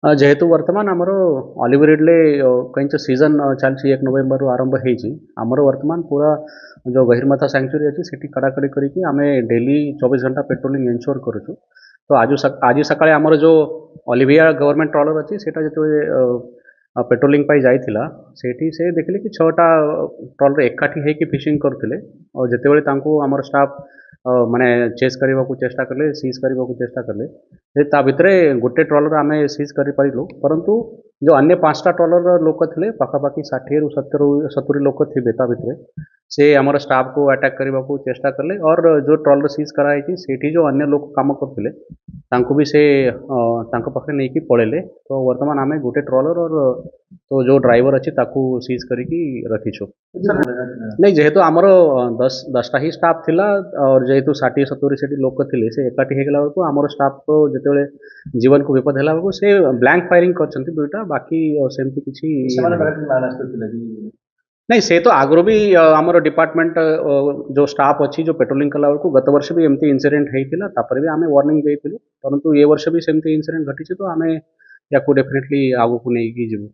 ଯେହେତୁ ବର୍ତ୍ତମାନ ଆମର ଅଲିଭ୍ ରିଡଲେ କଇଁଛ ସିଜନ୍ ଚାଲିଛି 1 ନଭେମ୍ବରରୁ ଆରମ୍ଭ ହେଇଛି। ଆମର ବର୍ତ୍ତମାନ ପୁରା ଯେଉଁ ଗହିରମାଥା ସାଙ୍କ୍ଚୁରୀ ଅଛି ସେଠି କଡ଼ାକଡ଼ି କରିକି ଆମେ ଡେଲି 24 ଘଣ୍ଟା ପେଟ୍ରୋଲିଂ ଏନ୍ସ୍योर କରୁଛୁ। ତ ଆଜି ସକାଳେ ଆମର ଯେଉଁ ଅଲିଭିଆ ଗଭର୍ଣ୍ଣମେଣ୍ଟ ଟ୍ରଲର ଅଛି ସେଇଟା ଯେତେବେଳେ ପେଟ୍ରୋଲିଂ ପାଇଁ ଯାଇଥିଲା ସେଇଠି ସେ ଦେଖିଲେ କି 6ଟା ଟ୍ରଲର ଏକାଠି ହେଇକି ଫିସିଂ କରୁଥିଲେ। ଆଉ ଯେତେବେଳେ ତାଙ୍କୁ ଆମର ଷ୍ଟାଫ୍ ମାନେ ଚେସ୍ କରିବାକୁ ଚେଷ୍ଟା କଲେ, ସିଜ୍ କରିବାକୁ ଚେଷ୍ଟା କଲେ, ଯେ ତା ଭିତରେ ଗୋଟେ ଟ୍ରଲର ଆମେ ସିଜ୍ କରିପାରିଲୁ। परंतु जो अन्य 5टा ट्रलर लोक थे पाखापाखि 60ରୁ 70 लोक थे ता ଭିତରେ से आमर स्टाफ को अटैक करने को चेष्टा कले और जो ट्रलर सीज कराई सेठी जो अन्य लोक काम करते तांको भी से पाखे नहीं पड़ेले। तो वर्तमान आम गोटे ट्रलर और तो जो ड्राइवर अच्छी ताकू सीज करके रखीछु। नहीं जेहेतु आमर 10टा ही स्टाफ थिला और जेहेतु 60-70 से लोक थे से एकाठी हो गला बेलू आमर स्टाफ को जिते जीवन को विपद है से ब्लैंक फायरिंग कर दुईटा बाकी सेमती किसी नहीं से तो आगु भी आमर डिपार्टमेंट जो स्टाफ अच्छी जो पेट्रोलिंग कला बेलू गत वर्ष भी एमती इनसीडेंट होता भी आम वार्निंग देलु परंतु ये वर्ष भी सेमती इनसीडेंट घटी तो आम या डेफिनेटली आगू को नहीं जीवु।